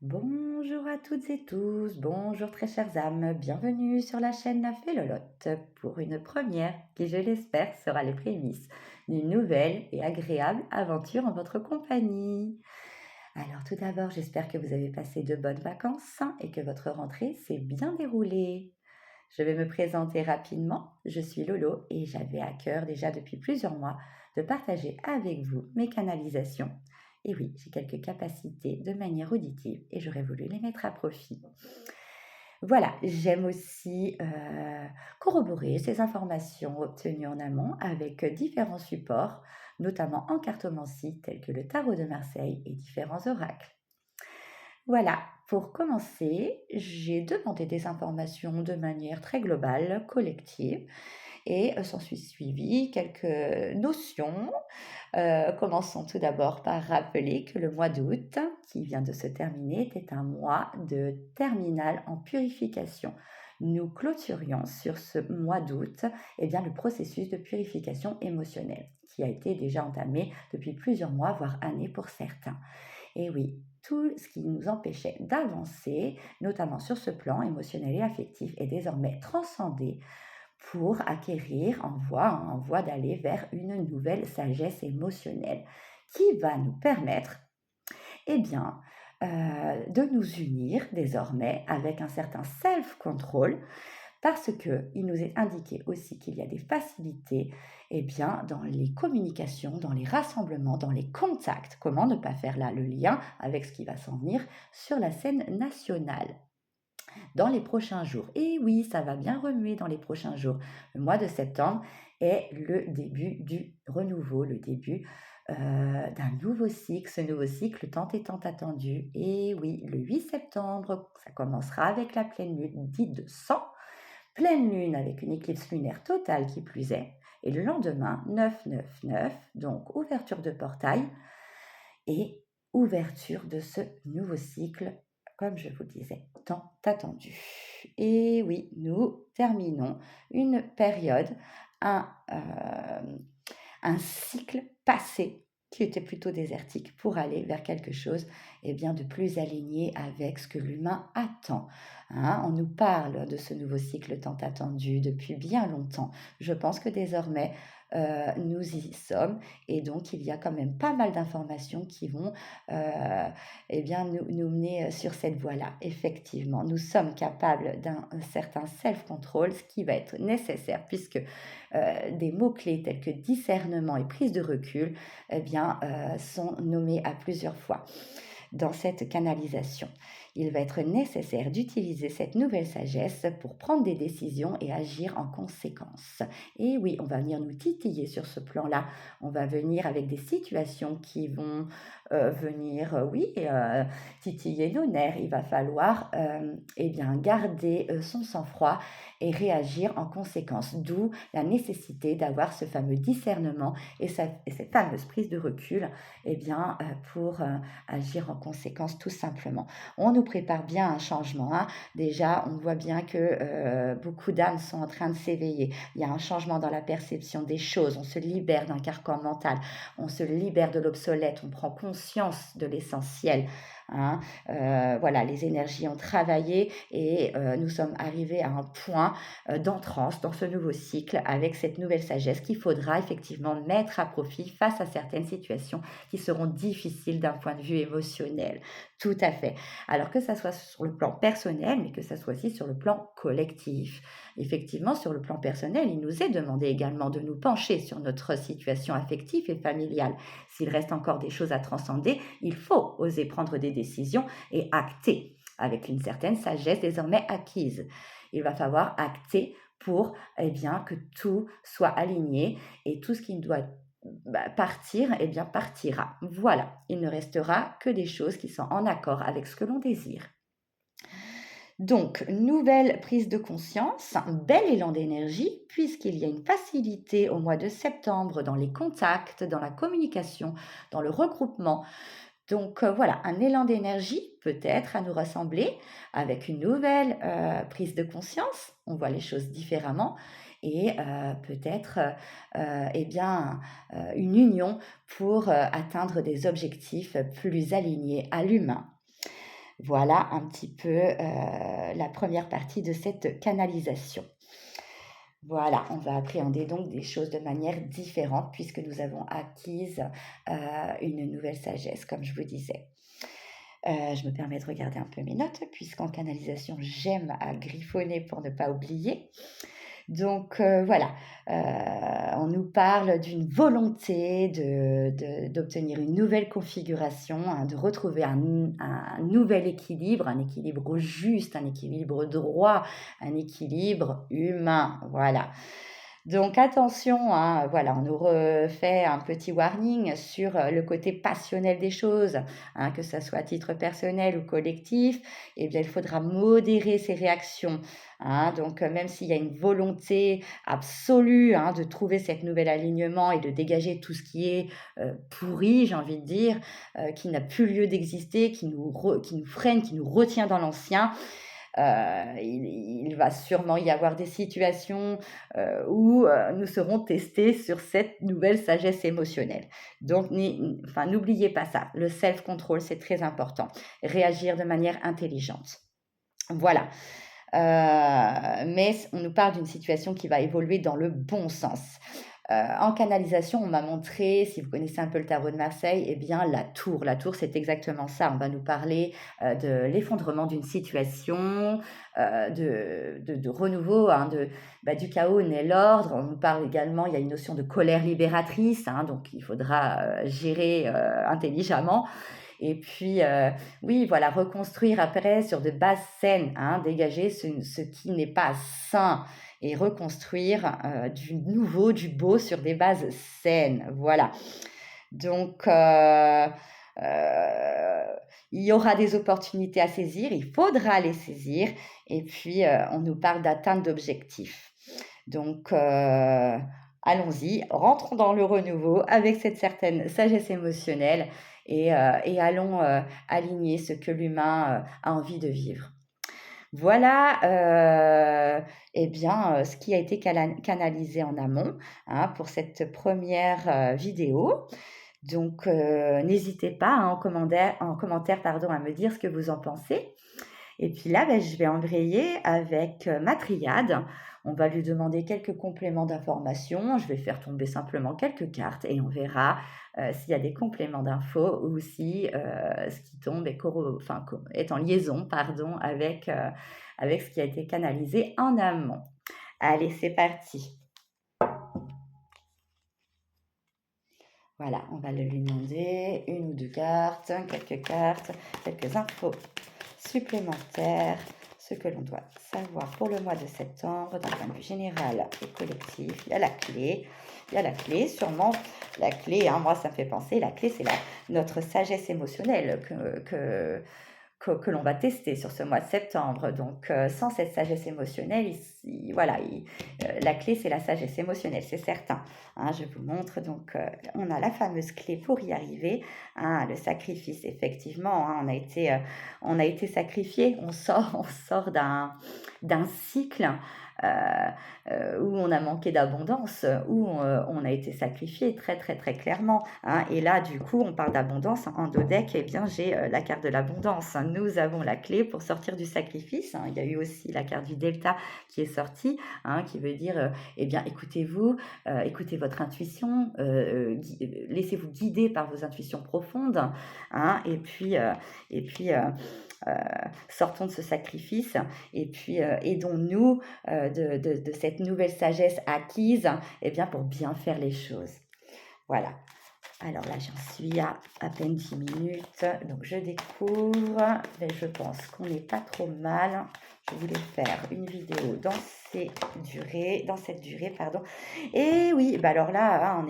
Bonjour à toutes et tous, bonjour très chères âmes, bienvenue sur la chaîne La Fée-Lolotte pour une première qui, je l'espère, sera les prémices d'une nouvelle et agréable aventure en votre compagnie. Alors tout d'abord, j'espère que vous avez passé de bonnes vacances et que votre rentrée s'est bien déroulée. Je vais me présenter rapidement, je suis Lolo et j'avais à cœur déjà depuis plusieurs mois de partager avec vous mes canalisations. Et oui, j'ai quelques capacités de manière auditive et j'aurais voulu les mettre à profit. Voilà, j'aime aussi corroborer ces informations obtenues en amont avec différents supports, notamment en cartomancie tels que le tarot de Marseille et différents oracles. Voilà, pour commencer, j'ai demandé des informations de manière très globale, collective, et s'en suis suivi quelques notions. Commençons tout d'abord par rappeler que le mois d'août, qui vient de se terminer, était un mois de terminale en purification. Nous clôturions sur ce mois d'août le processus de purification émotionnelle, qui a été déjà entamé depuis plusieurs mois, voire années pour certains. Et oui, tout ce qui nous empêchait d'avancer, notamment sur ce plan émotionnel et affectif, est désormais transcendé pour acquérir en voie d'aller vers une nouvelle sagesse émotionnelle qui va nous permettre eh bien, de nous unir désormais avec un certain self-control parce qu'il nous est indiqué aussi qu'il y a des facilités dans les communications, dans les rassemblements, dans les contacts. Comment ne pas faire là le lien avec ce qui va s'en venir sur la scène nationale dans les prochains jours. Et oui, ça va bien remuer dans les prochains jours. Le mois de septembre est le début du renouveau, le début d'un nouveau cycle, ce nouveau cycle tant et tant attendu. Et oui, le 8 septembre, ça commencera avec la pleine lune dite de sang, pleine lune avec une éclipse lunaire totale qui plus est, et le lendemain, 9-9-9, donc ouverture de portail et ouverture de ce nouveau cycle, comme je vous le disais, tant attendu. Et oui, nous terminons une période, un, un cycle passé qui était plutôt désertique pour aller vers quelque chose de plus aligné avec ce que l'humain attend. Hein, on nous parle de ce nouveau cycle tant attendu depuis bien longtemps. Je pense que désormais, nous y sommes et donc il y a quand même pas mal d'informations qui vont nous mener sur cette voie-là. Effectivement, nous sommes capables d'un certain self-control, ce qui va être nécessaire puisque des mots-clés tels que discernement et prise de recul sont nommés à plusieurs fois dans cette canalisation. Il va être nécessaire d'utiliser cette nouvelle sagesse pour prendre des décisions et agir en conséquence. Et oui, on va venir nous titiller sur ce plan-là. On va venir avec des situations qui vont titiller nos nerfs. Il va falloir garder son sang-froid et réagir en conséquence. D'où la nécessité d'avoir ce fameux discernement et cette fameuse prise de recul pour agir en conséquence tout simplement. On nous prépare bien un changement. Hein. Déjà, on voit bien que beaucoup d'âmes sont en train de s'éveiller. Il y a un changement dans la perception des choses. On se libère d'un carcan mental. On se libère de l'obsolète. On prend conscience de l'essentiel. Hein. Voilà, les énergies ont travaillé et nous sommes arrivés à un point d'entrance dans ce nouveau cycle avec cette nouvelle sagesse qu'il faudra effectivement mettre à profit face à certaines situations qui seront difficiles d'un point de vue émotionnel. Tout à fait. Alors que ça soit sur le plan personnel, mais que ça soit aussi sur le plan collectif. Effectivement, sur le plan personnel, il nous est demandé également de nous pencher sur notre situation affective et familiale. S'il reste encore des choses à transcender, il faut oser prendre des décisions et acter avec une certaine sagesse désormais acquise. Il va falloir acter pour que tout soit aligné et tout ce qui doit partir, partira. Voilà, il ne restera que des choses qui sont en accord avec ce que l'on désire. Donc, nouvelle prise de conscience, un bel élan d'énergie, puisqu'il y a une facilité au mois de septembre dans les contacts, dans la communication, dans le regroupement. Donc voilà, un élan d'énergie peut-être à nous rassembler avec une nouvelle prise de conscience. On voit les choses différemment et peut-être une union pour atteindre des objectifs plus alignés à l'humain. Voilà un petit peu la première partie de cette canalisation. Voilà, on va appréhender donc des choses de manière différente puisque nous avons acquise une nouvelle sagesse, comme je vous disais. Je me permets de regarder un peu mes notes puisqu'en canalisation, j'aime à griffonner pour ne pas oublier. Donc voilà, on nous parle d'une volonté d'obtenir une nouvelle configuration, hein, de retrouver un nouvel équilibre, un équilibre juste, un équilibre droit, un équilibre humain, voilà. Donc attention, hein, voilà, on nous refait un petit warning sur le côté passionnel des choses, hein, que ça soit à titre personnel ou collectif, eh bien il faudra modérer ses réactions, hein. Donc même s'il y a une volonté absolue, hein, de trouver cet nouvel alignement et de dégager tout ce qui est pourri, j'ai envie de dire, qui n'a plus lieu d'exister, qui nous freine, qui nous retient dans l'ancien, il va sûrement y avoir des situations où nous serons testés sur cette nouvelle sagesse émotionnelle. Donc, n'oubliez pas ça. Le self-control, c'est très important. Réagir de manière intelligente. Voilà. Mais on nous parle d'une situation qui va évoluer dans le bon sens. En canalisation, on m'a montré, si vous connaissez un peu le tarot de Marseille, eh bien la tour. La tour, c'est exactement ça. On va nous parler de l'effondrement d'une situation, de renouveau, hein, du chaos naît l'ordre. On nous parle également, il y a une notion de colère libératrice, hein, donc il faudra gérer intelligemment. Et puis, oui, voilà, reconstruire après sur de bases saines, hein, dégager ce qui n'est pas sain et reconstruire du nouveau, du beau sur des bases saines. Voilà. Donc, il y aura des opportunités à saisir, il faudra les saisir. Et puis, on nous parle d'atteinte d'objectifs. Donc, allons-y, rentrons dans le renouveau avec cette certaine sagesse émotionnelle et allons aligner ce que l'humain a envie de vivre. Voilà, eh bien, ce qui a été canalisé en amont, hein, pour cette première vidéo. Donc, n'hésitez pas, hein, en commentaire pardon, à me dire ce que vous en pensez. Et puis là, je vais embrayer avec ma triade. On va lui demander quelques compléments d'informations. Je vais faire tomber simplement quelques cartes et on verra s'il y a des compléments d'infos ou si ce qui tombe est en liaison avec ce qui a été canalisé en amont. Allez, c'est parti. Voilà, on va lui demander une ou deux cartes, quelques infos supplémentaires, ce que l'on doit savoir pour le mois de septembre d'un point de vue général et collectif. Il y a la clé, sûrement la clé, hein, moi ça me fait penser, la clé c'est notre sagesse émotionnelle que l'on va tester sur ce mois de septembre. Donc, sans cette sagesse émotionnelle, la clé, c'est la sagesse émotionnelle, c'est certain. Hein, je vous montre, donc, on a la fameuse clé pour y arriver. Hein, le sacrifice, effectivement, hein, on a été sacrifié. On sort d'un cycle où on a manqué d'abondance, où on a été sacrifié très très très clairement, hein. Et là du coup on parle d'abondance en dos deck, eh bien j'ai la carte de l'abondance. Nous avons la clé pour sortir du sacrifice, hein. Il y a eu aussi la carte du delta qui est sortie, hein, qui veut dire eh bien écoutez-vous, écoutez votre intuition, laissez-vous guider par vos intuitions profondes, hein, et puis sortons de ce sacrifice et puis aidons-nous de cette nouvelle sagesse acquise, eh bien, pour bien faire les choses. Voilà. Alors là, j'en suis à peine 10 minutes, donc je découvre, mais je pense qu'on n'est pas trop mal. Je voulais faire une vidéo dans cette durée, pardon. Et oui, alors là, hein,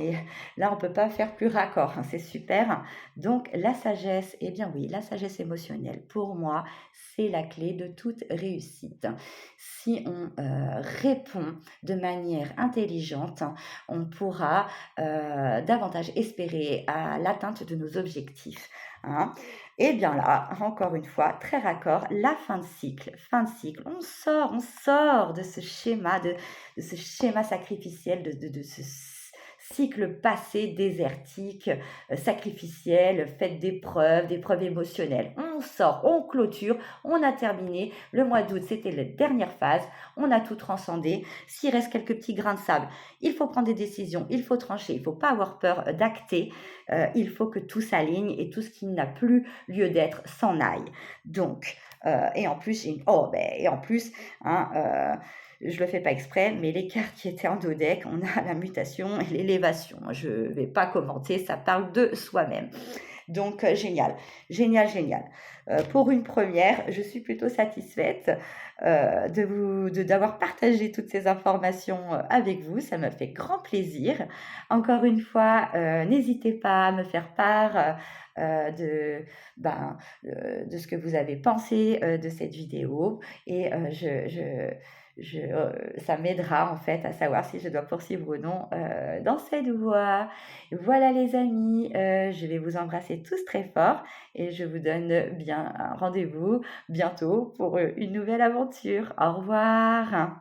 on peut pas faire plus raccord, hein, c'est super. Donc la sagesse, eh bien oui, la sagesse émotionnelle, pour moi, c'est la clé de toute réussite. Si on répond de manière intelligente, on pourra davantage espérer à l'atteinte de nos objectifs. Hein. Et bien là, encore une fois, très raccord, la fin de cycle. On sort de ce schéma, de ce schéma sacrificiel, de ce cycle passé, désertique, sacrificiel, fait d'épreuves émotionnelles. On sort, on clôture, on a terminé. Le mois d'août, c'était la dernière phase. On a tout transcendé. S'il reste quelques petits grains de sable, il faut prendre des décisions, il faut trancher, il ne faut pas avoir peur d'acter. Il faut que tout s'aligne et tout ce qui n'a plus lieu d'être s'en aille. Donc, et en plus, hein, je le fais pas exprès, mais les cartes qui étaient en dos deck, on a la mutation et l'élévation. Je vais pas commenter, ça parle de soi-même. Donc, génial, génial, génial. Pour une première, je suis plutôt satisfaite d'avoir partagé toutes ces informations avec vous. Ça me fait grand plaisir. Encore une fois, n'hésitez pas à me faire part de ce que vous avez pensé de cette vidéo. Et ça m'aidera en fait à savoir si je dois poursuivre ou non dans cette voie. Voilà les amis, je vais vous embrasser tous très fort et je vous donne bien un rendez-vous bientôt pour une nouvelle aventure. Au revoir.